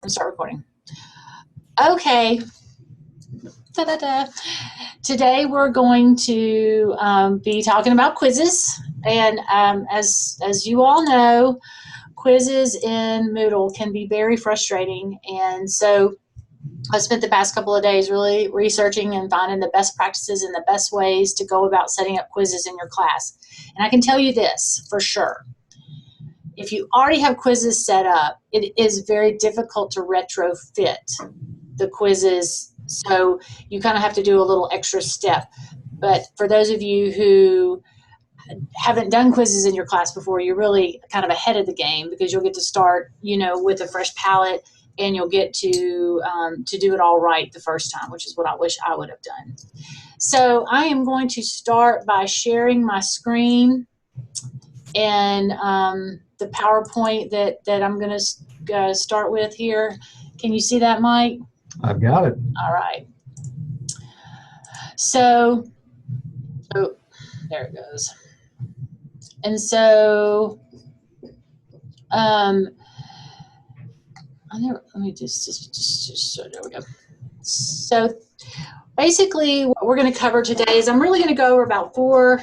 Start recording. Okay. Ta-da-da. Today we're going to be talking about quizzes, and as you all know, quizzes in Moodle can be very frustrating, and so I spent the past couple of days really researching and finding the best practices and the best ways to go about setting up quizzes in your class. And I can tell you this for sure. If you already have quizzes set up, it is very difficult to retrofit the quizzes, so you kind of have to do a little extra step. But for those of you who haven't done quizzes in your class before, you're really kind of ahead of the game, because you'll get to start, with a fresh palette, and you'll get to do it all right the first time, which is what I wish I would have done. So I am going to start by sharing my screen and the PowerPoint that I'm going to start with here. Can you see that, Mike? I've got it. All right. So, oh, there it goes. And so, let me just there we go. So basically what we're going to cover today is I'm really going to go over about four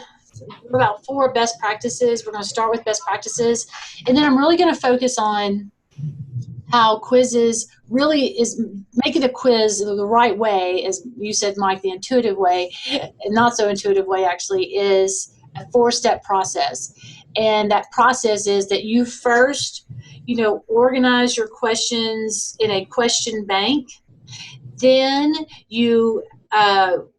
best practices. We're going to start with best practices, and then I'm really going to focus on how quizzes really is making a quiz the right way, as you said, Mike, the intuitive way, and not so intuitive way actually, is a 4-step process. And that process is that you first, organize your questions in a question bank. Then you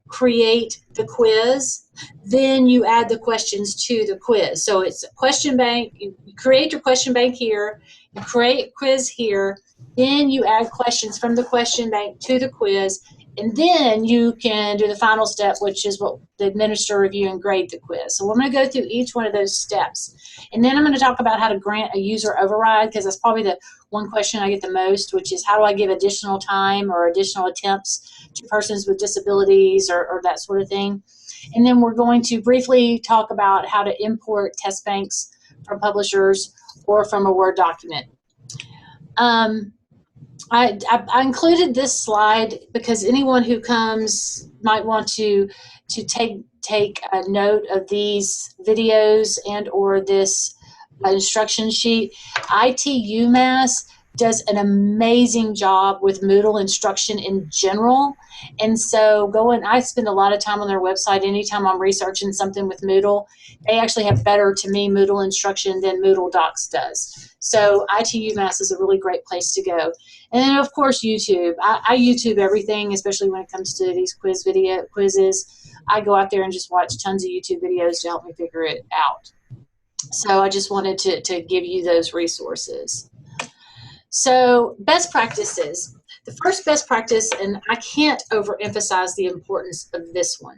create the quiz. Then you add the questions to the quiz. So it's a question bank. You create your question bank here. You create a quiz here. Then you add questions from the question bank to the quiz. And then you can do the final step, which is what the administer, review, and grade the quiz. So I'm going to go through each one of those steps. And then I'm going to talk about how to grant a user override, because that's probably the one question I get the most, which is how do I give additional time or additional attempts to persons with disabilities or that sort of thing. And then we're going to briefly talk about how to import test banks from publishers or from a Word document. I included this slide because anyone who comes might want to take a note of these videos and or this instruction sheet. IT UMass does an amazing job with Moodle instruction in general. And so I spend a lot of time on their website anytime I'm researching something with Moodle. They actually have better, to me, Moodle instruction than Moodle Docs does. So IT UMass is a really great place to go. And then, of course, YouTube. I YouTube everything, especially when it comes to these quizzes. I go out there and just watch tons of YouTube videos to help me figure it out. So I just wanted to give you those resources. So best practices. The first best practice, and I can't overemphasize the importance of this one,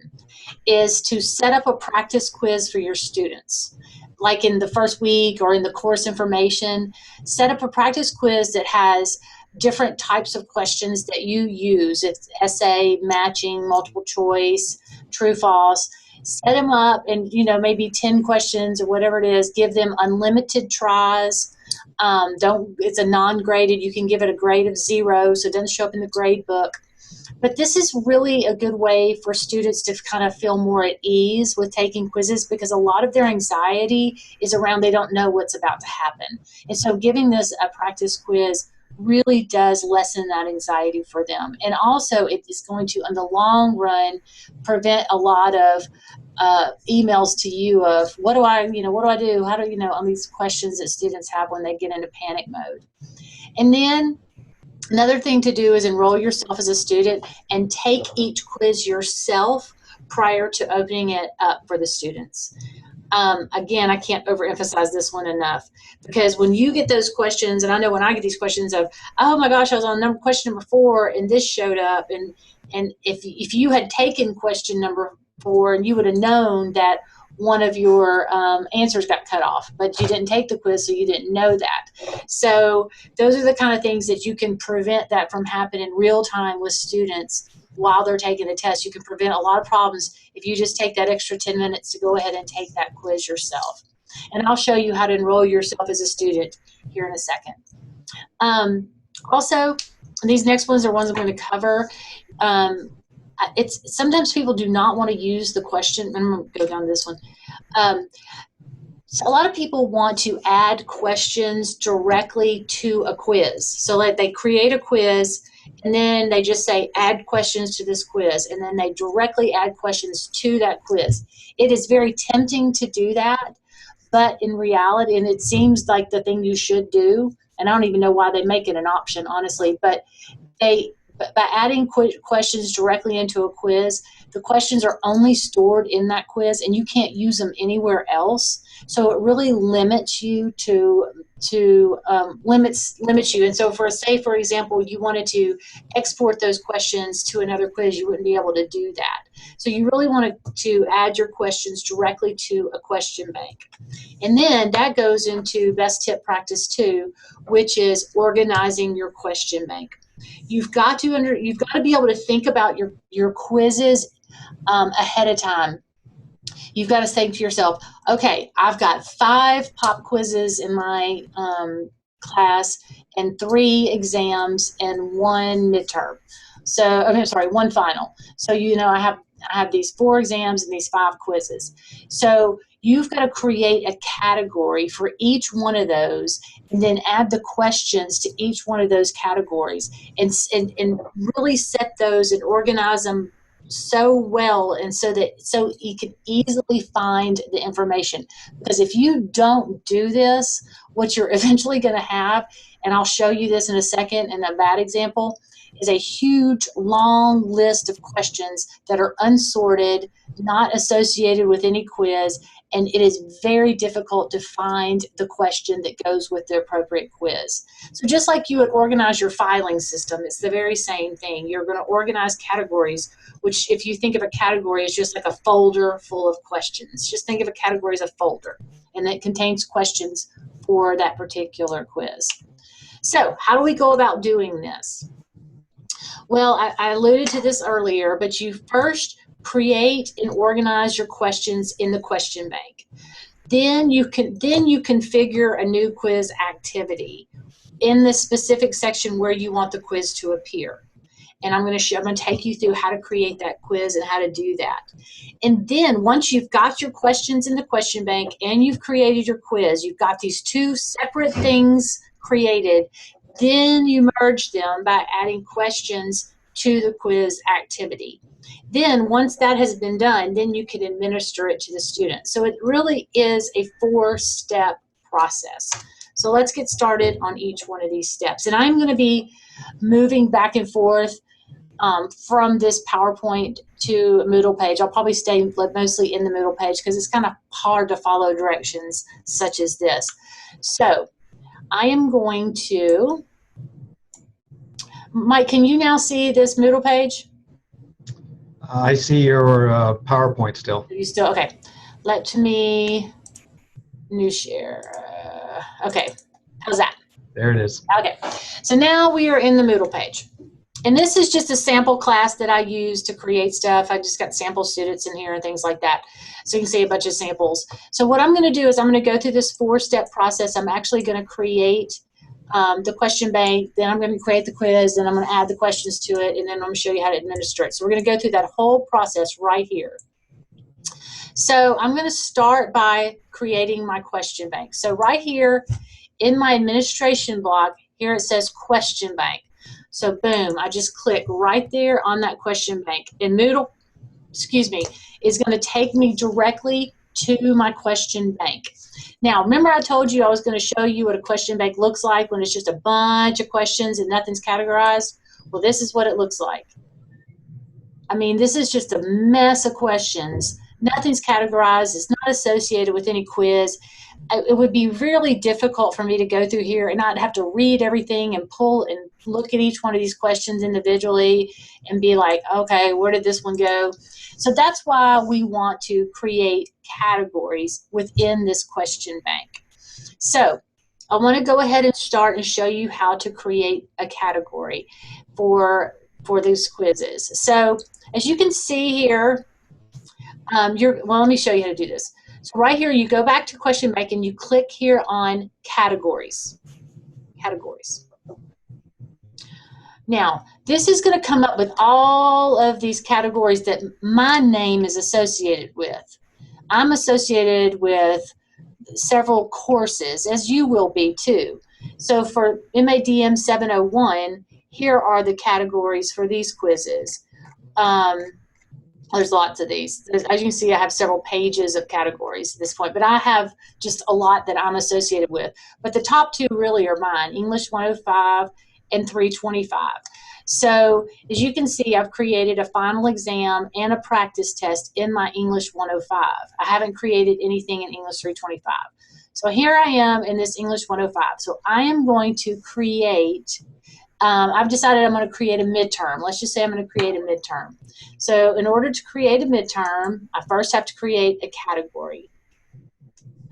is to set up a practice quiz for your students. Like in the first week or in the course information, set up a practice quiz that has different types of questions that you use. It's essay, matching, multiple choice, true, false. Set them up and, maybe 10 questions or whatever it is. Give them unlimited tries. It's a non-graded. You can give it a grade of 0, so it doesn't show up in the grade book. But this is really a good way for students to kind of feel more at ease with taking quizzes, because a lot of their anxiety is around they don't know what's about to happen. And so giving this a practice quiz really does lessen that anxiety for them. And also it is going to, in the long run, prevent a lot of emails to you of what do I do? How do, on these questions that students have when they get into panic mode. And then another thing to do is enroll yourself as a student and take each quiz yourself prior to opening it up for the students. Again, I can't overemphasize this one enough, because when you get those questions, and I know when I get these questions of, oh my gosh, I was on question number 4 and this showed up, and if you had taken question number 4 and you would have known that one of your answers got cut off, but you didn't take the quiz, so you didn't know that. So those are the kind of things that you can prevent that from happening in real time with students while they're taking the test. You can prevent a lot of problems if you just take that extra 10 minutes to go ahead and take that quiz yourself. And I'll show you how to enroll yourself as a student here in a second. Also, these next ones are ones I'm going to cover. It's sometimes people do not want to use the question. I'm going to go down to this one. So a lot of people want to add questions directly to a quiz. So like they create a quiz and then they just say add questions to this quiz, and then they directly add questions to that quiz. It is very tempting to do that, but in reality, and it seems like the thing you should do, and I don't even know why they make it an option, honestly, but by adding questions directly into a quiz, the questions are only stored in that quiz and you can't use them anywhere else. So it really limits you limits you. And so say for example you wanted to export those questions to another quiz, you wouldn't be able to do that. So you really want to add your questions directly to a question bank. And then that goes into best tip practice 2, which is organizing your question bank. You've got to be able to think about your quizzes ahead of time. You've got to say to yourself, okay, I've got 5 pop quizzes in my class and 3 exams and 1 midterm. So, I'm sorry, 1 final. So, I have these 4 exams and these 5 quizzes. So you've got to create a category for each one of those and then add the questions to each one of those categories and really set those and organize them so well and so you can easily find the information. Because if you don't do this, what you're eventually going to have, and I'll show you this in a second in a bad example, is a huge long list of questions that are unsorted, not associated with any quiz, and it is very difficult to find the question that goes with the appropriate quiz. So just like you would organize your filing system, it's the very same thing. You're going to organize categories, which if you think of a category as just like a folder full of questions, just think of a category as a folder, and it contains questions for that particular quiz. So how do we go about doing this? Well, I alluded to this earlier, but you first create and organize your questions in the question bank. Then you configure a new quiz activity in the specific section where you want the quiz to appear. And I'm going to take you through how to create that quiz and how to do that. And then once you've got your questions in the question bank and you've created your quiz, you've got these 2 separate things created, then you merge them by adding questions to the quiz activity. Then once that has been done, then you can administer it to the student. So it really is a 4-step process. So let's get started on each one of these steps. And I'm going to be moving back and forth from this PowerPoint to a Moodle page. I'll probably stay mostly in the Moodle page because it's kind of hard to follow directions such as this. So I am going to, Mike, can you now see this Moodle page? I see your PowerPoint still. You still, okay. Let me new share. Okay, how's that? There it is. Okay, so now we are in the Moodle page. And this is just a sample class that I use to create stuff. I just got sample students in here and things like that. So you can see a bunch of samples. So what I'm going to do is I'm going to go through this 4-step process. I'm actually going to create the question bank, then I'm going to create the quiz, then I'm going to add the questions to it, and then I'm going to show you how to administer it. So we're going to go through that whole process right here. So I'm going to start by creating my question bank. So right here in my administration block, here it says question bank. So boom, I just click right there on that question bank. And Moodle, is going to take me directly to my question bank. Now, remember I told you I was going to show you what a question bank looks like when it's just a bunch of questions and nothing's categorized? Well, this is what it looks like. I mean, this is just a mess of questions. Nothing's categorized. It's not associated with any quiz. It would be really difficult for me to go through here and I'd have to read everything and pull and look at each one of these questions individually and be like, okay, where did this one go? So that's why we want to create categories within this question bank. So I want to go ahead and start and show you how to create a category for these quizzes. So as you can see here, well, let me show you how to do this. So right here, you go back to question bank and you click here on categories. Categories. Now, this is going to come up with all of these categories that my name is associated with. I'm associated with several courses, as you will be too. So for MADM 701, here are the categories for these quizzes. There's lots of these. As you can see, I have several pages of categories at this point, but I have just a lot that I'm associated with. But the top two really are mine, English 105 and 325. So as you can see, I've created a final exam and a practice test in my English 105. I haven't created anything in English 325. So here I am in this English 105. So I am going to create, I've decided I'm going to create a midterm. Let's just say I'm going to create a midterm. So in order to create a midterm, I first have to create a category.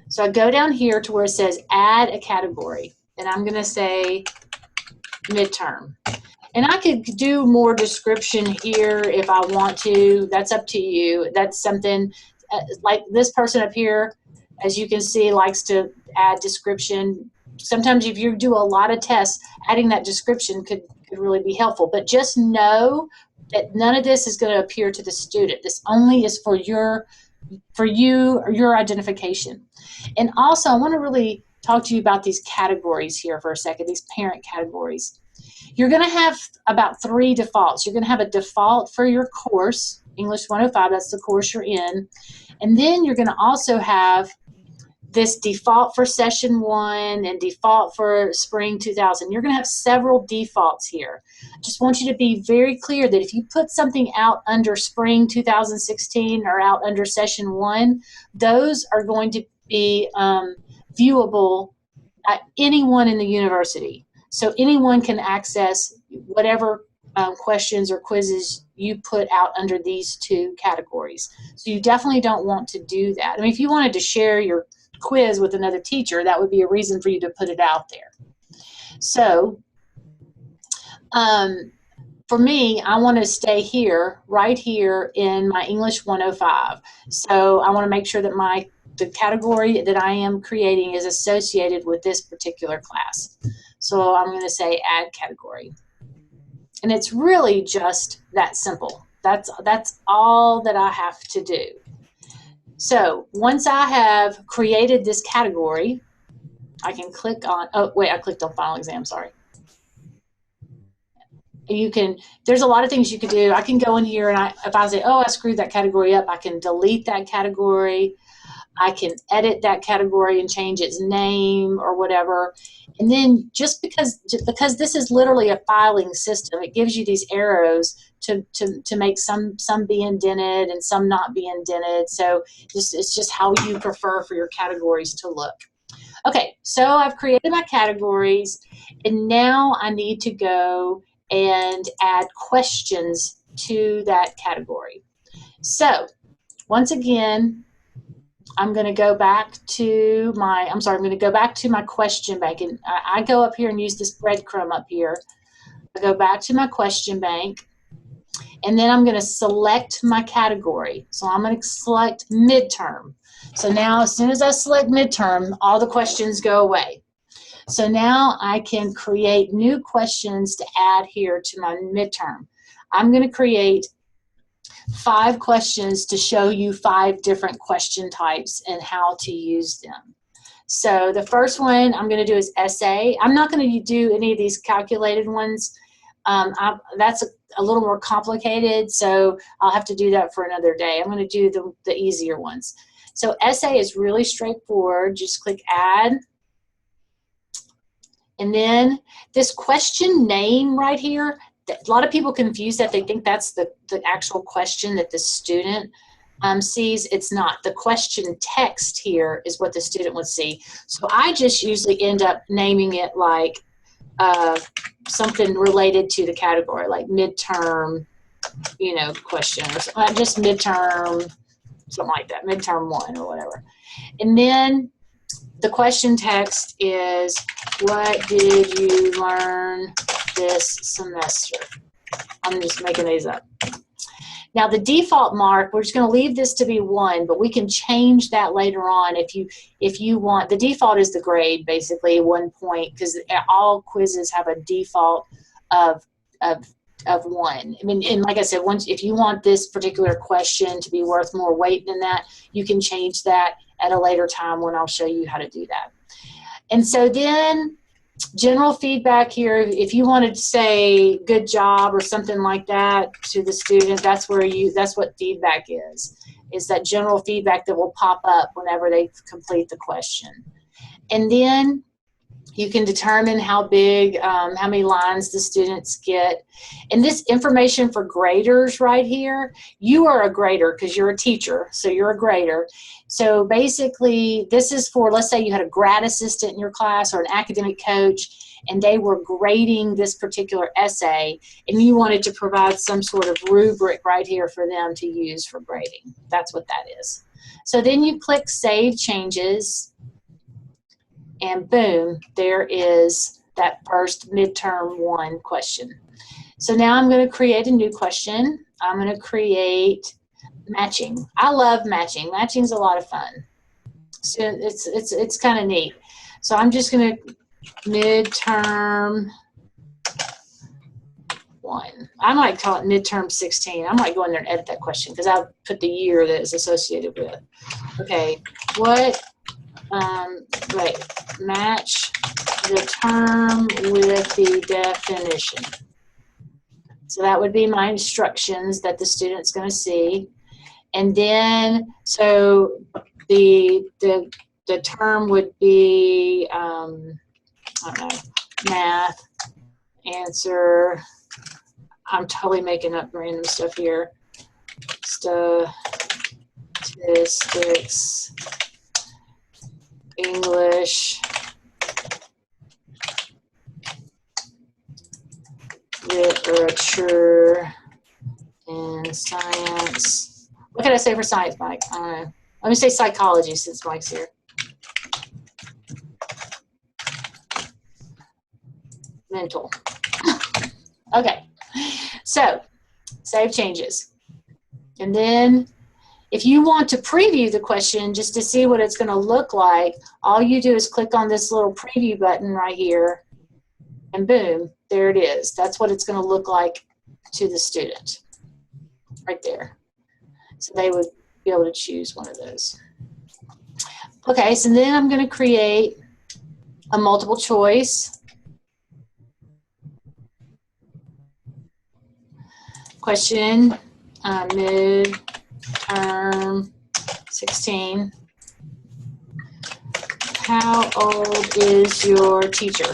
So I go down here to where it says add a category, and I'm going to say midterm. And I could do more description here if I want to. That's up to you. That's something like this person up here, as you can see, likes to add description. Sometimes if you do a lot of tests, adding that description could really be helpful. But just know that none of this is going to appear to the student. This only is for you or your identification. And also, I want to really talk to you about these categories here for a second, these parent categories. You're going to have about 3 defaults. You're going to have a default for your course, English 105, that's the course you're in. And then you're going to also have this default for session 1 and default for spring 2000. You're going to have several defaults here. I just want you to be very clear that if you put something out under spring 2016 or out under session 1, those are going to be viewable at anyone in the university. So anyone can access whatever questions or quizzes you put out under these 2 categories. So you definitely don't want to do that. I mean, if you wanted to share your quiz with another teacher, that would be a reason for you to put it out there. So for me, I want to stay here, right here in my English 105. So I want to make sure that the category that I am creating is associated with this particular class. So I'm going to say add category. And it's really just that simple. That's all that I have to do. So once I have created this category, I can click on, oh wait, I clicked on final exam, sorry. There's a lot of things you could do. I can go in here and if I say, oh, I screwed that category up, I can delete that category. I can edit that category and change its name or whatever. And then just because this is literally a filing system, it gives you these arrows to make some be indented and some not be indented. So it's just how you prefer for your categories to look. Okay, so I've created my categories, and now I need to go and add questions to that category. So once again, I'm going to go back to my, I'm going to go back to my question bank. And I go up here and use this breadcrumb up here. I go back to my question bank, and then I'm going to select my category. So I'm going to select midterm. So now as soon as I select midterm, all the questions go away. So now I can create new questions to add here to my midterm. I'm going to create 5 questions to show you 5 different question types and how to use them. So the first one I'm going to do is essay. I'm not going to do any of these calculated ones. That's a little more complicated, so I'll have to do that for another day. I'm going to do the easier ones. So essay is really straightforward. Just click add. And then this question name right here, a lot of people confuse that. They think that's the actual question that the student sees. It's not. The question text here is what the student would see. So I just usually end up naming it like something related to the category, like midterm, question, or just midterm, something like that, midterm 1 or whatever. And then the question text is, what did you learn this semester? I'm just making these up. Now the default mark, we're just going to leave this to be 1, but we can change that later on if you want. The default is the grade, basically 1 point, because all quizzes have a default of of 1. I mean, and like I said, once if you want this particular question to be worth more weight than that, you can change that at a later time when I'll show you how to do that. And so then general feedback here, if you wanted to say good job or something like that to the student, that's what feedback is that general feedback that will pop up whenever they complete the question. And then you can determine how big, how many lines the students get. And this information for graders right here, you are a grader because you're a teacher, so you're a grader. So basically, this is for, let's say you had a grad assistant in your class or an academic coach, and they were grading this particular essay, and you wanted to provide some sort of rubric right here for them to use for grading. That's what that is. So then you click Save Changes, and boom, there is that first midterm 1 question. So now I'm going to create a new question. I'm going to create matching. I love matching. Matching's a lot of fun. So it's kind of neat. So I'm just going to midterm 1. I might call it midterm 16. I might go in there and edit that question because I put the year that it's associated with. Okay, what? Right, match the term with the definition. So that would be my instructions that the student's going to see. And then, so the term would be, I don't know, math, answer, I'm totally making up random stuff here, statistics, English, literature, and science. What can I say for science, Mike? Let me say psychology since Mike's here. Mental. Okay, so save changes. And then if you want to preview the question just to see what it's going to look like, all you do is click on this little preview button right here, and boom, there it is. That's what it's going to look like to the student right there. So they would be able to choose one of those. Okay, so then I'm going to create a multiple choice question, midterm 16. How old is your teacher?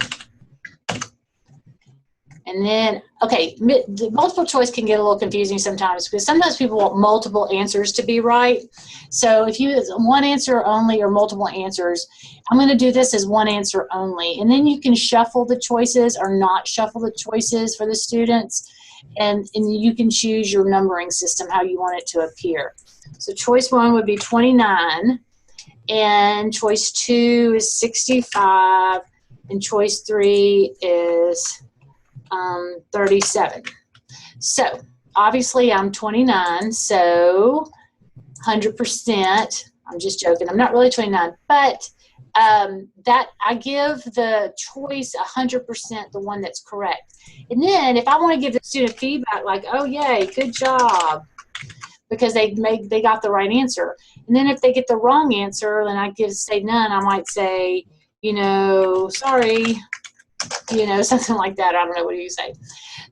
And then, okay, the multiple choice can get a little confusing sometimes because sometimes people want multiple answers to be right. So if you one answer only or multiple answers, I'm going to do this as one answer only. And then you can shuffle the choices or not shuffle the choices for the students. And you can choose your numbering system, how you want it to appear. So choice 1 would be 29, and choice 2 is 65, and choice 3 is 37. So obviously I'm 29, so 100%. I'm just joking. I'm not really 29, but that I give the choice 100%, the one that's correct. And then if I want to give the student feedback like, oh yay, good job, because they got the right answer. And then if they get the wrong answer, then I say none. I might say, you know, sorry, you know, something like that. I don't know, what do you say?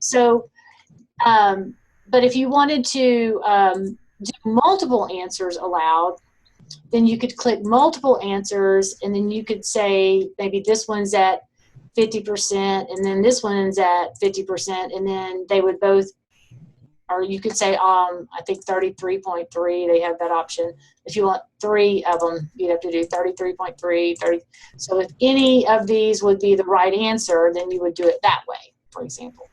So, but if you wanted to do multiple answers aloud, then you could click multiple answers, and then you could say maybe this one's at 50%, and then this one's at 50%, and then they would both, or you could say, I think 33.3, they have that option. If you want 3 of them, you'd have to do 33.3, 30. So if any of these would be the right answer, then you would do it that way, for example.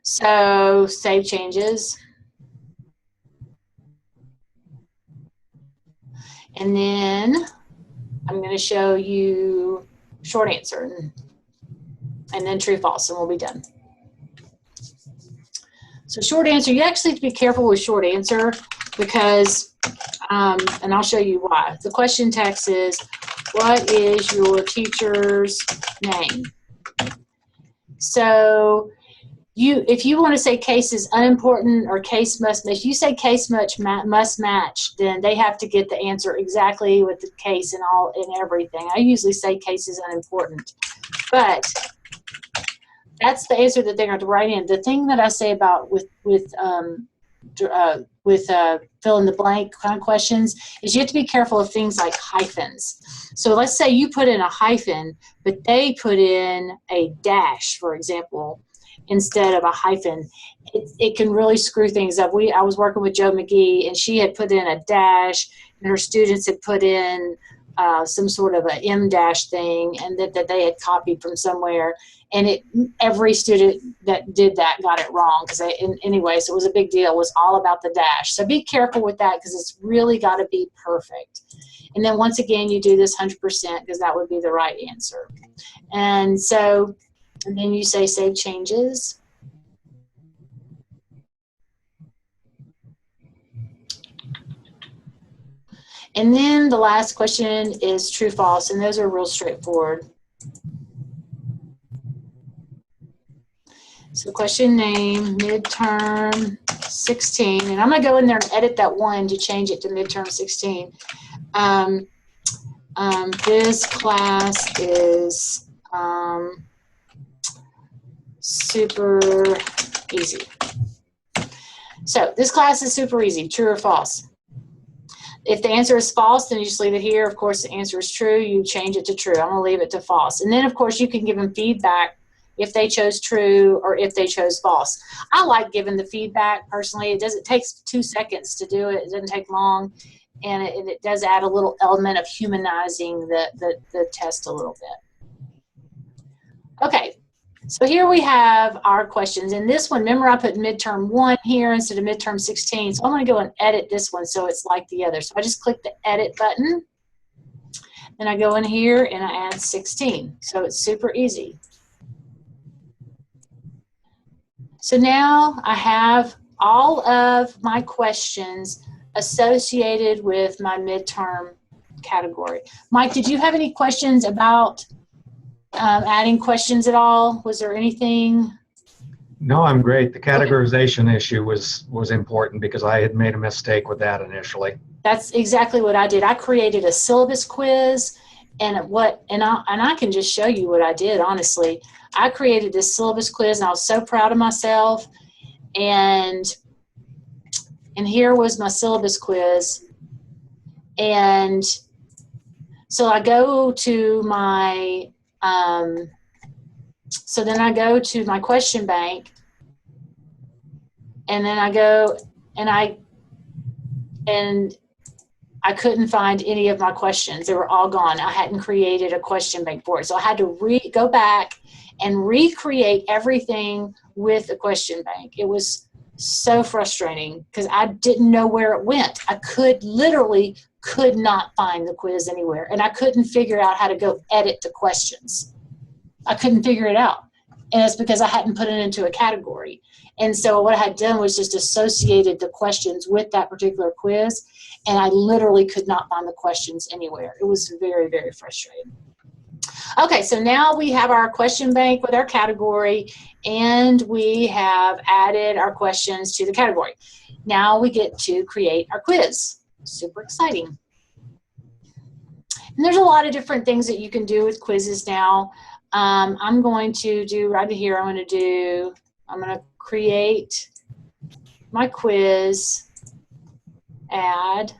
So save changes. And then I'm going to show you short answer and then true false, and we'll be done. So short answer, you actually have to be careful with short answer because, and I'll show you why. The question text is, what is your teacher's name? So if you want to say case is unimportant or case must match, if you say case must match, then they have to get the answer exactly with the case and all and everything. I usually say case is unimportant, but that's the answer that they're going to write in. The thing that I say about with fill in the blank kind of questions is you have to be careful of things like hyphens. So let's say you put in a hyphen, but they put in a dash, for example, instead of a hyphen. It can really screw things up. I was working with Joe McGee, and she had put in a dash, and her students had put in some sort of a M dash thing, and that they had copied from somewhere. And every student that did that got it wrong. Anyway, so it was a big deal. It was all about the dash. So be careful with that because it's really got to be perfect. And then once again, you do this 100% because that would be the right answer. And then you say save changes. And then the last question is true, false, and those are real straightforward. So question name, midterm 16, and I'm going to go in there and edit that one to change it to midterm 16. This class is super easy. So this class is super easy, true or false? If the answer is false, then you just leave it here. Of course, the answer is true. You change it to true. I'm going to leave it to false. And then, of course, you can give them feedback if they chose true or if they chose false. I like giving the feedback personally. It takes 2 seconds to do it. It doesn't take long. And it does add a little element of humanizing the test a little bit. Okay. So here we have our questions. In this one, remember I put midterm 1 here instead of midterm 16. So I'm going to go and edit this one so it's like the other. So I just click the edit button. Then I go in here and I add 16. So it's super easy. So now I have all of my questions associated with my midterm category. Mike, did you have any questions about adding questions at all? Was there anything? No, I'm great. The categorization issue was important because I had made a mistake with that initially. That's exactly what I did. I created a syllabus quiz, and I can just show you what I did, honestly. I created this syllabus quiz, and I was so proud of myself. And here was my syllabus quiz. And so I go to my so then I go to my question bank, and then I go and I couldn't find any of my questions. They were all gone. I hadn't created a question bank for it. So I had to go back and recreate everything with a question bank. It was so frustrating because I didn't know where it went. I literally could not find the quiz anywhere, and I couldn't figure out how to go edit the questions. I couldn't figure it out. And it's because I hadn't put it into a category. And so what I had done was just associated the questions with that particular quiz, and I literally could not find the questions anywhere. It was very, very frustrating. Okay, so now we have our question bank with our category, and we have added our questions to the category. Now we get to create our quiz. Super exciting. And there's a lot of different things that you can do with quizzes now. I'm going to do right here, I'm going to create my quiz, add,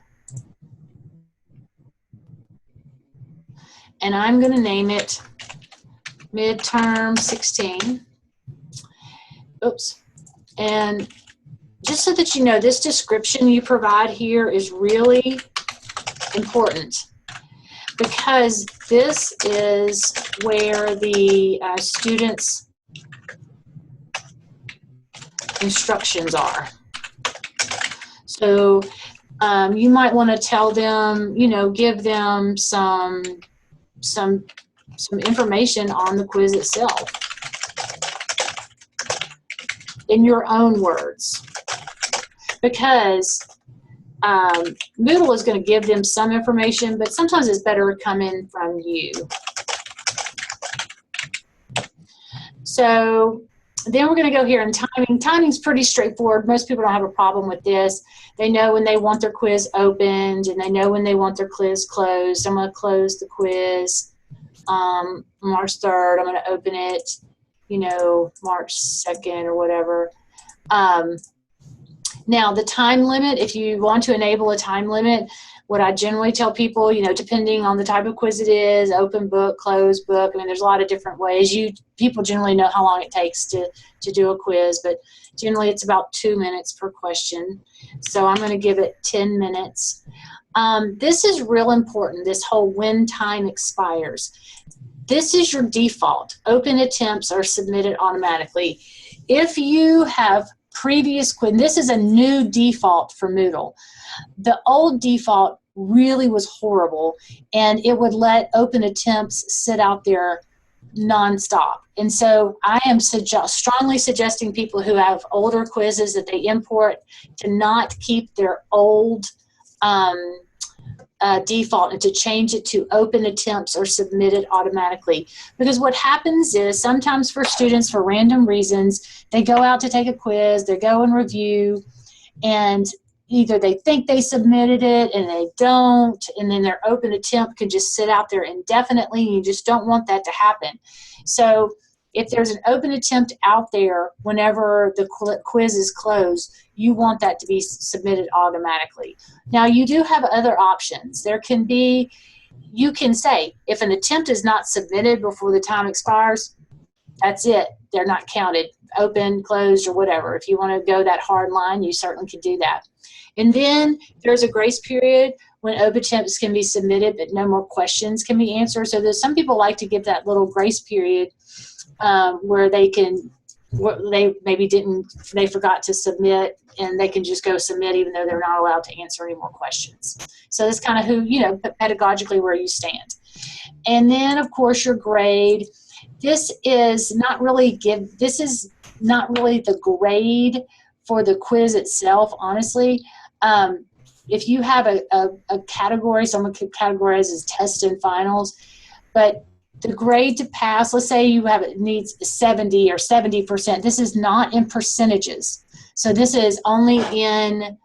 and I'm going to name it midterm 16. Oops. And just so that you know, this description you provide here is really important, because this is where the students' instructions are. So you might want to tell them, give them some information on the quiz itself in your own words, because Moodle is going to give them some information, but sometimes it's better coming from you. So then we're going to go here in timing. Timing's pretty straightforward. Most people don't have a problem with this. They know when they want their quiz opened, and they know when they want their quiz closed. I'm going to close the quiz March 3rd. I'm going to open it, you know, March 2nd or whatever. Now, the time limit, if you want to enable a time limit, what I generally tell people, you know, depending on the type of quiz it is, open book, closed book, I mean, there's a lot of different ways. People generally know how long it takes to do a quiz, but generally it's about 2 minutes per question. So I'm going to give it 10 minutes. This is real important, this whole when time expires. This is your default. Open attempts are submitted automatically. If you have previous quiz, this is a new default for Moodle. The old default really was horrible, and it would let open attempts sit out there nonstop. And so I am strongly suggesting people who have older quizzes that they import to not keep their old default and to change it to open attempts are submitted automatically. Because what happens is sometimes for students, for random reasons, they go out to take a quiz, they go and review, and either they think they submitted it and they don't, and then their open attempt can just sit out there indefinitely, and you just don't want that to happen. So if there's an open attempt out there whenever the quiz is closed, you want that to be submitted automatically. Now, you do have other options. There can be, you can say, if an attempt is not submitted before the time expires, that's it. They're not counted, open, closed, or whatever. If you want to go that hard line, you certainly can do that. And then there's a grace period when open attempts can be submitted, but no more questions can be answered. So there's some people like to give that little grace period where they can, they maybe didn't, they forgot to submit, and they can just go submit even though they're not allowed to answer any more questions. So that's kind of who, you know, pedagogically where you stand. And then of course your grade. This is not really this is not really the grade for the quiz itself, honestly. If you have a category, someone could categorize as tests and finals, but the grade to pass, let's say you have it needs 70 or 70%. This is not in percentages. So this is only in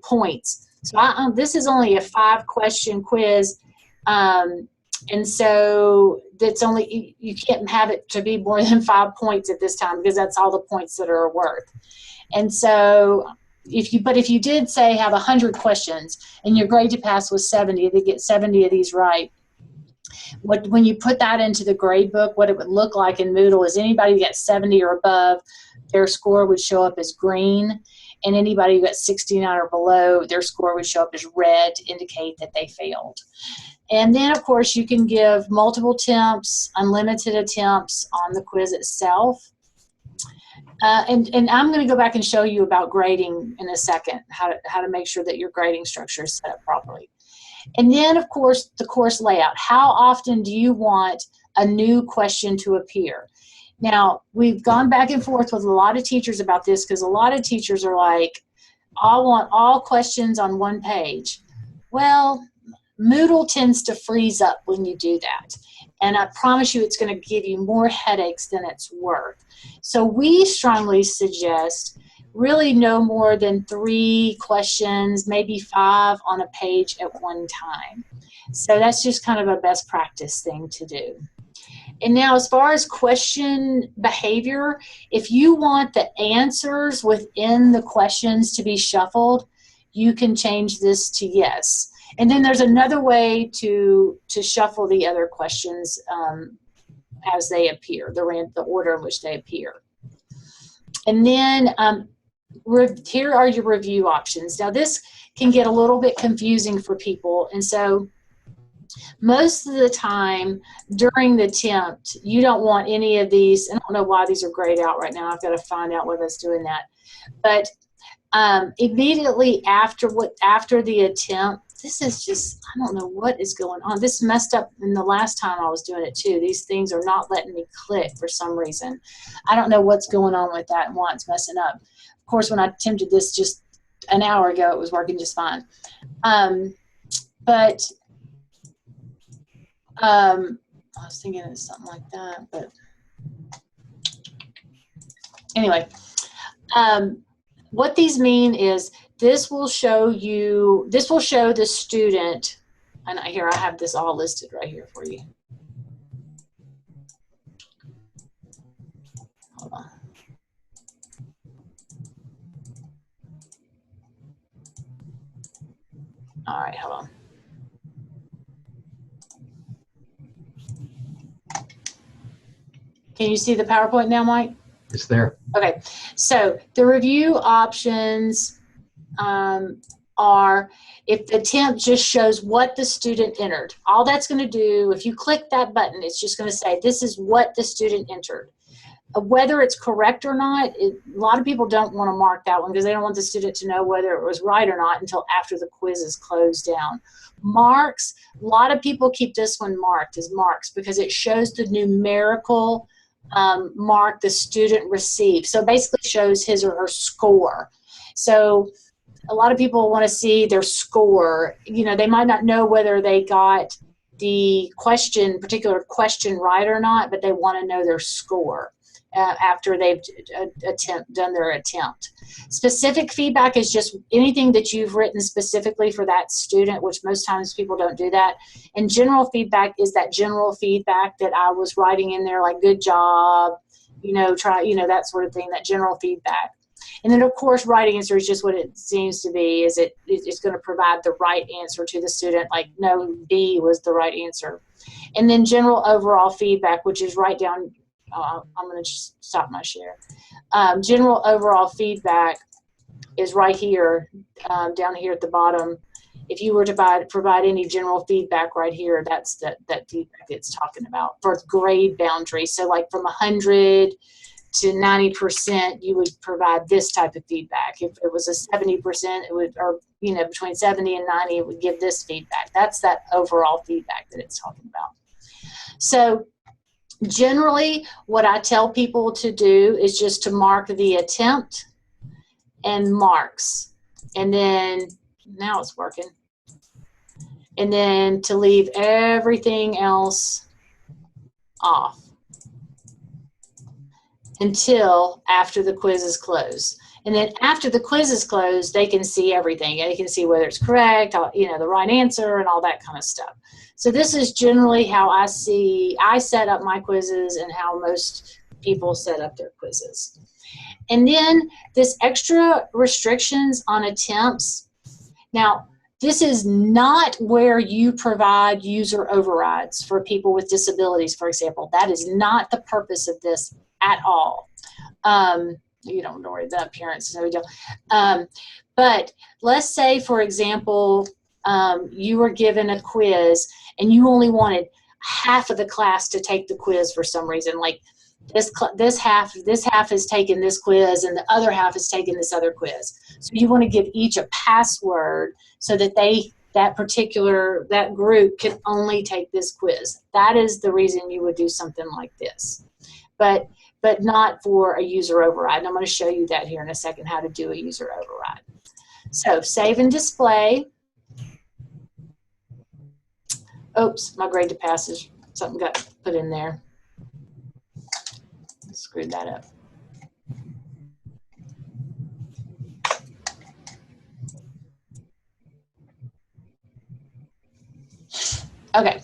points. So this is only a 5-question quiz. And so that's only, you can't have it to be more than 5 points at this time because that's all the points that are worth. And so if you did say have 100 questions and your grade to pass was 70, they get 70 of these right. When you put that into the grade book, what it would look like in Moodle is anybody who gets 70 or above, their score would show up as green, and anybody who got 69 or below, their score would show up as red to indicate that they failed. And then, of course, you can give multiple attempts, unlimited attempts on the quiz itself. And I'm going to go back and show you about grading in a second, how to make sure that your grading structure is set up properly. And then, of course, the course layout. How often do you want a new question to appear? Now, we've gone back and forth with a lot of teachers about this because a lot of teachers are like, I want all questions on one page. Well, Moodle tends to freeze up when you do that. And I promise you it's going to give you more headaches than it's worth. So we strongly suggest really no more than 3 questions, maybe 5 on a page at one time. So that's just kind of a best practice thing to do. And now as far as question behavior, if you want the answers within the questions to be shuffled, you can change this to yes. And then there's another way to shuffle the other questions as they appear, the order in which they appear. And then here are your review options. Now this can get a little bit confusing for people, and so most of the time during the attempt, you don't want any of these. I don't know why these are grayed out right now. I've got to find out what is doing that. But immediately after the attempt, this is just, I don't know what is going on. This messed up in the last time I was doing it too. These things are not letting me click for some reason. I don't know what's going on with that and why it's messing up. Of course, when I attempted this just an hour ago, it was working just fine. But I was thinking of something like that, but Anyway, what these mean is this will show the student, and here I have this all listed right here for you. Hold on. All right, hold on. Can you see the PowerPoint now, Mike? It's there. Okay, so the review options are, if the attempt just shows what the student entered. All that's going to do, if you click that button, it's just going to say this is what the student entered. Whether it's correct or not, a lot of people don't want to mark that one because they don't want the student to know whether it was right or not until after the quiz is closed down. Marks, a lot of people keep this one marked as marks because it shows the numerical mark the student received. So it basically shows his or her score. So a lot of people want to see their score. You know, they might not know whether they got the particular question right or not, but they want to know their score after they've done their attempt. Specific feedback is just anything that you've written specifically for that student, which most times people don't do that. And general feedback is that general feedback that I was writing in there, like good job, that sort of thing, that general feedback. And then, of course, right answer is just what it seems to be, is it's going to provide the right answer to the student, like no, B was the right answer. And then general overall feedback, which is right down, I'm going to just stop my share. General overall feedback is right here, down here at the bottom. If you were to provide any general feedback right here, that's that feedback it's talking about for grade boundary. So like from 100 to 90%, you would provide this type of feedback. If it was a 70%, it would, or between 70 and 90, it would give this feedback. That's that overall feedback that it's talking about. So generally, what I tell people to do is just to mark the attempt and marks. And then, now it's working. And then to leave everything else off until after the quiz is closed. And then after the quiz is closed, they can see everything. They can see whether it's correct, the right answer, and all that kind of stuff. So this is generally how I set up my quizzes and how most people set up their quizzes. And then this extra restrictions on attempts. Now, this is not where you provide user overrides for people with disabilities, for example. That is not the purpose of this at all. You don't worry, the appearance, no deal. But let's say, for example, you were given a quiz and you only wanted half of the class to take the quiz for some reason. Like this half has taken this quiz and the other half has taken this other quiz. So you want to give each a password so that that group can only take this quiz. That is the reason you would do something like this. But not for a user override. And I'm going to show you that here in a second, how to do a user override. So save and display. Oops, my grade to pass is, something got put in there. Screwed that up. Okay.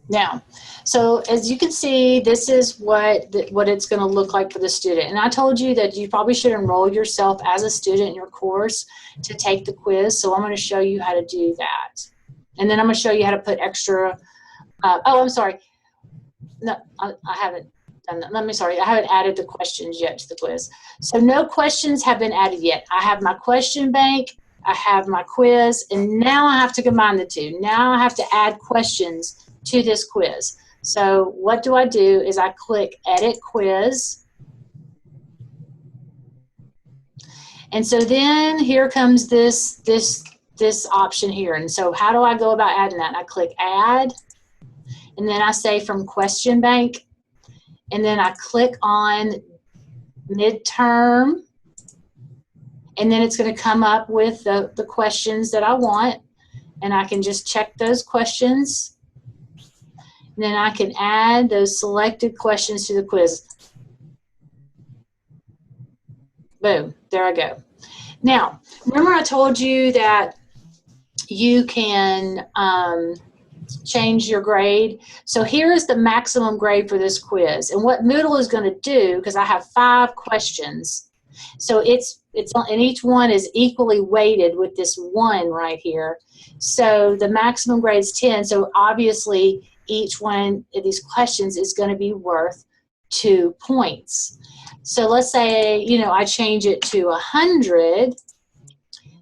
Now, so as you can see, this is what it's going to look like for the student. And I told you that you probably should enroll yourself as a student in your course to take the quiz. So I'm going to show you how to do that. And then I'm going to show you how to put extra, I'm sorry. No, I haven't done that. I haven't added the questions yet to the quiz. So no questions have been added yet. I have my question bank, I have my quiz, and now I have to combine the two. Now I have to add questions to this quiz. So what do? Is I click Edit Quiz. And so then here comes this option here. And so how do I go about adding that? And I click Add, and then I say from Question Bank, and then I click on Midterm, and then it's going to come up with the questions that I want, and I can just check those questions. And then I can add those selected questions to the quiz. Boom, there I go. Now, remember I told you that you can change your grade. So here is the maximum grade for this quiz. And what Moodle is going to do, because I have 5 questions, so and each one is equally weighted with this 1 right here. So the maximum grade is 10. So obviously each one of these questions is going to be worth 2 points. So let's say, you know, I change it to 100.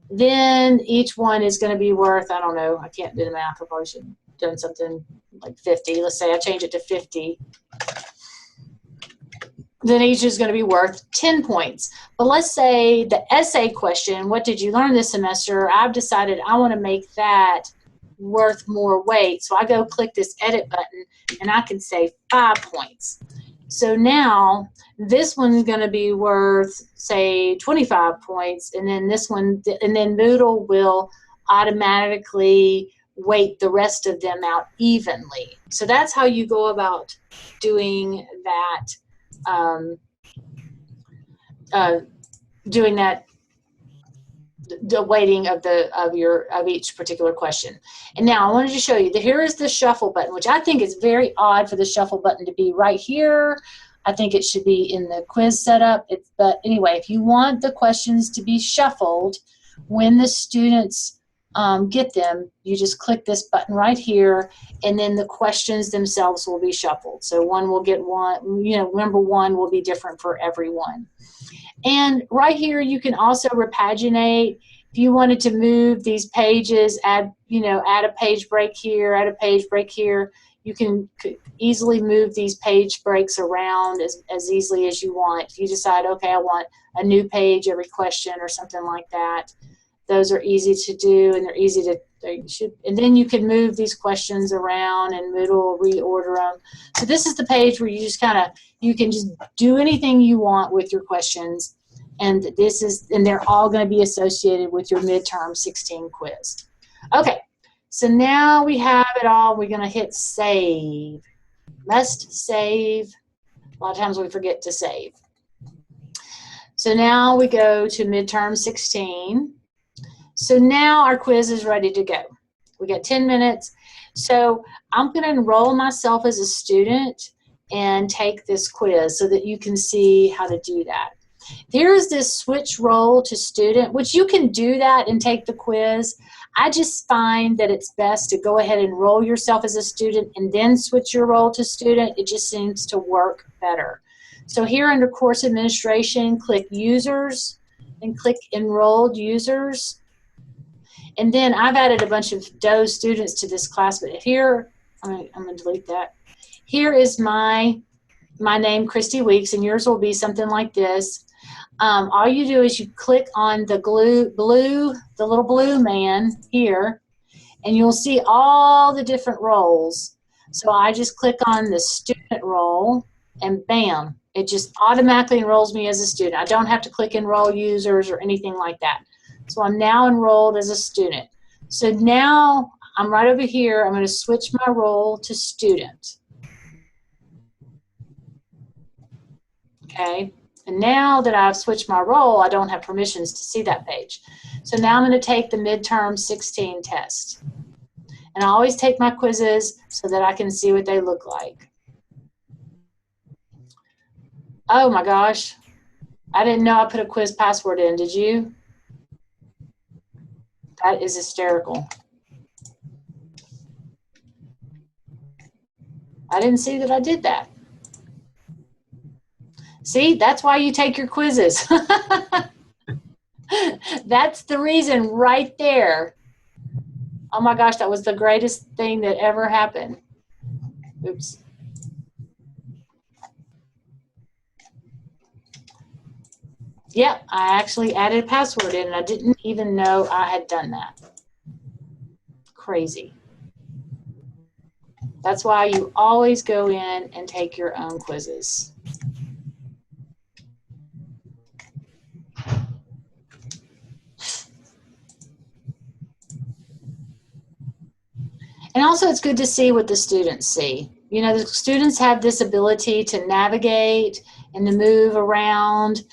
Then each one is going to be worth, I don't know, I can't do the math. I probably should have done something like 50. Let's say I change it to 50. Then each is going to be worth 10 points. But let's say the essay question, what did you learn this semester? I've decided I want to make that worth more weight. So I go click this edit button and I can say 5 points. So now this one's going to be worth, say, 25 points, and then this one, and then Moodle will automatically weight the rest of them out evenly. So that's how you go about doing that. The weighting of each particular question. And now I wanted to show you that here is the shuffle button, which I think is very odd for the shuffle button to be right here. I think it should be in the quiz setup. But anyway, if you want the questions to be shuffled when the students get them, you just click this button right here, and then the questions themselves will be shuffled. So one will get one, you know, remember one will be different for everyone. And right here, you can also repaginate. If you wanted to move these pages, add a page break here, add a page break here, you can easily move these page breaks around as easily as you want. If you decide, okay, I want a new page every question or something like that, those are easy to do, and they're easy to, and then you can move these questions around and Moodle will reorder them. So this is the page where you just you can just do anything you want with your questions, and they're all going to be associated with your midterm 16 quiz. Okay, so now we have it all. We're going to hit save. Must save. A lot of times we forget to save. So now we go to midterm 16. So now our quiz is ready to go. We got 10 minutes. So I'm going to enroll myself as a student and take this quiz so that you can see how to do that. There's this switch role to student, which you can do that and take the quiz. I just find that it's best to go ahead and enroll yourself as a student and then switch your role to student. It just seems to work better. So here under course administration, click users and click enrolled users. And then I've added a bunch of DOE students to this class, but here, I'm going to delete that. Here is my name, Christy Weeks, and yours will be something like this. All you do is you click on the little blue man here, and you'll see all the different roles. So I just click on the student role, and bam, it just automatically enrolls me as a student. I don't have to click enroll users or anything like that. So I'm now enrolled as a student. So now I'm right over here. I'm going to switch my role to student. Okay. And now that I've switched my role, I don't have permissions to see that page. So now I'm going to take the midterm 16 test. And I always take my quizzes so that I can see what they look like. Oh my gosh. I didn't know I put a quiz password in. Did you? That is hysterical. I didn't see that I did that. See, that's why you take your quizzes. That's the reason right there. Oh my gosh, that was the greatest thing that ever happened. Oops. Yep, I actually added a password in and I didn't even know I had done that. Crazy. That's why you always go in and take your own quizzes. And also it's good to see what the students see. You know, the students have this ability to navigate and to move around,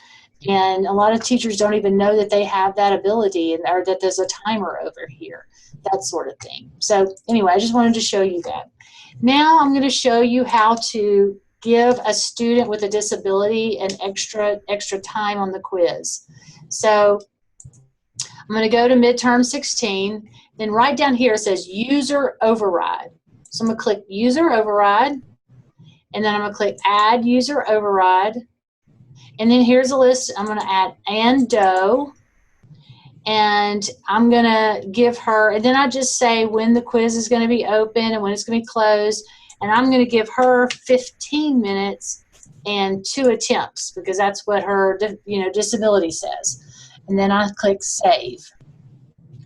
and a lot of teachers don't even know that they have that ability, and or that there's a timer over here, that sort of thing. So anyway, I just wanted to show you that. Now I'm going to show you how to give a student with a disability an extra time on the quiz. So I'm going to go to midterm 16. Then right down here it says user override. So I'm going to click user override, and then I'm going to click add user override. And then here's a list. I'm going to add Ann Doe, and I'm going to give her, and then I just say when the quiz is going to be open and when it's going to be closed, and I'm going to give her 15 minutes and 2 attempts, because that's what her disability says. And then I click save.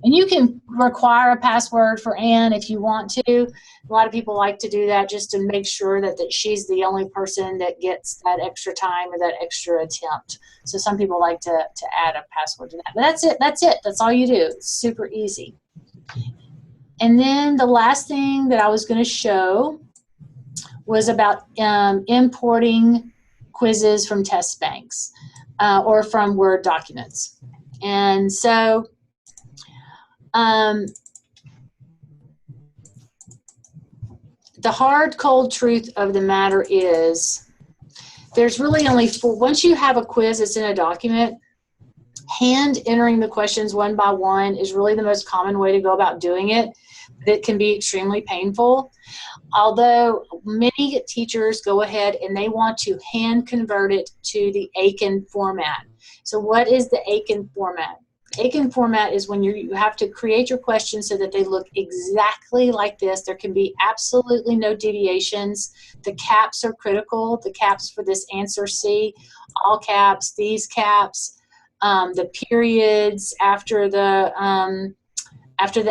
And you can require a password for Ann if you want to. A lot of people like to do that just to make sure that she's the only person that gets that extra time or that extra attempt. So some people like to add a password to that. But that's it. That's it. That's all you do. It's super easy. And then the last thing that I was going to show was about importing quizzes from test banks or from Word documents. And so the hard, cold truth of the matter is there's really only 4. Once you have a quiz that's in a document, hand entering the questions one by one is really the most common way to go about doing it. But it can be extremely painful. Although many teachers go ahead and they want to hand convert it to the Aiken format. So what is the Aiken format? Aiken format is when you have to create your questions so that they look exactly like this. There can be absolutely no deviations. The caps are critical. The caps for this answer C, all caps, these caps, the periods after the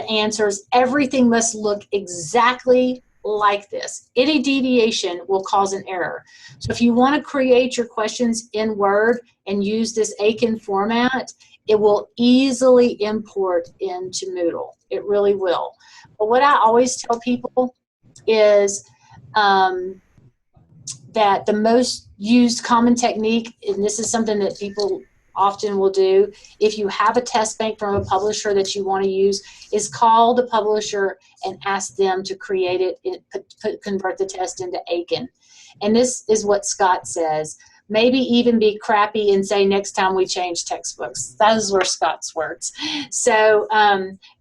answers, everything must look exactly like this. Any deviation will cause an error. So if you want to create your questions in Word and use this Aiken format, it will easily import into Moodle. It really will. But what I always tell people is that the most used common technique, and this is something that people often will do, if you have a test bank from a publisher that you want to use, is call the publisher and ask them to create it, convert the test into Aiken. And this is what Scott says. Maybe even be crappy and say next time we change textbooks. That is where Scott's words. So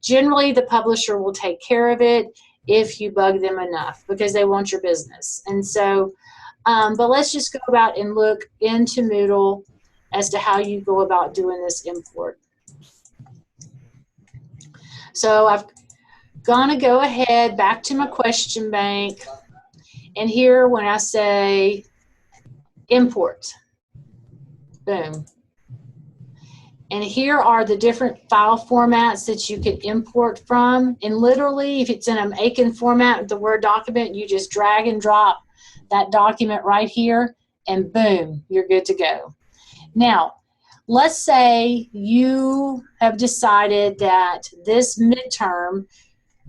generally the publisher will take care of it if you bug them enough, because they want your business. And so, but let's just go about and look into Moodle as to how you go about doing this import. So I've gonna go ahead back to my question bank, and here when I say import, boom. And here are the different file formats that you can import from. And literally, if it's in an Aiken format, the Word document, you just drag and drop that document right here, and boom, you're good to go. Now, let's say you have decided that this midterm,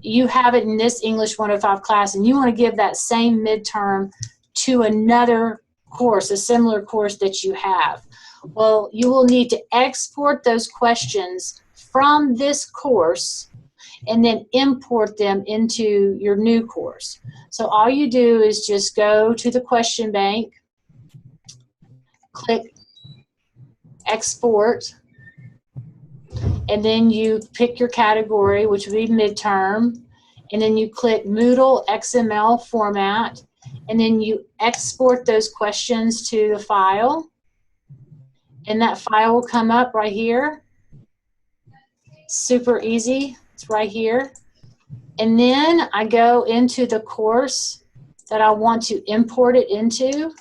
you have it in this English 105 class, and you want to give that same midterm to another course, a similar course that you have. Well, you will need to export those questions from this course and then import them into your new course. So all you do is just go to the question bank, click export, and then you pick your category, which would be midterm, and then you click Moodle XML format, and then you export those questions to the file, and that file will come up right here. Super easy. It's right here. And then I go into the course that I want to import it into,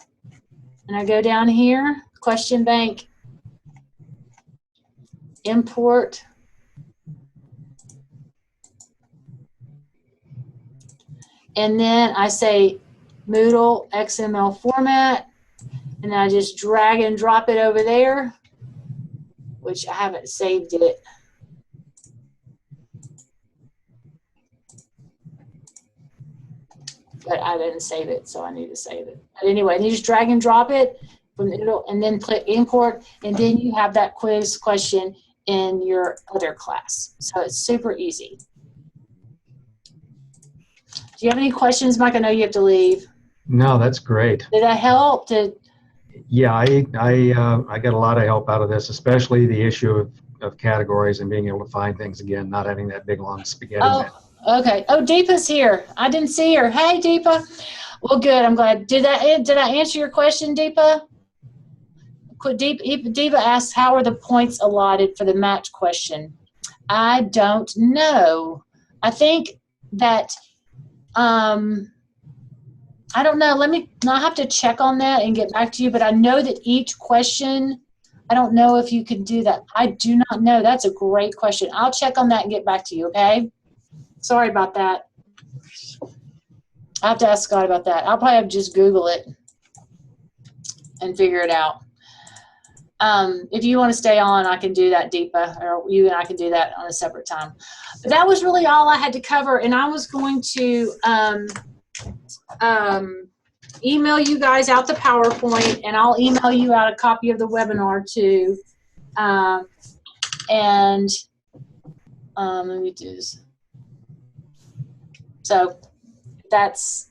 and I go down here, question bank, import, and then I say Moodle XML format, and I just drag and drop it over there, which I haven't saved it. but I didn't save it, so I need to save it. But anyway, and you just drag and drop it from Moodle, and then click import, and then you have that quiz question in your other class. So it's super easy. Do you have any questions, Mike? I know you have to leave. No, that's great. Did that help? Yeah, I got a lot of help out of this, especially the issue of categories and being able to find things again, not having that big long spaghetti map. Oh, okay. Oh, Deepa's here. I didn't see her. Hey, Deepa. Well, good. I'm glad. Did I answer your question, Deepa? Deepa asked, how are the points allotted for the match question? I don't know. I think that, I don't know. I have to check on that and get back to you, but I know that each question, I don't know if you can do that. I do not know. That's a great question. I'll check on that and get back to you, okay? Sorry about that. I have to ask Scott about that. I'll probably have to just Google it and figure it out. If you want to stay on, I can do that, Deepa, or you and I can do that on a separate time. But that was really all I had to cover, and I was going to email you guys out the PowerPoint, and I'll email you out a copy of the webinar too. Let me do this. So that's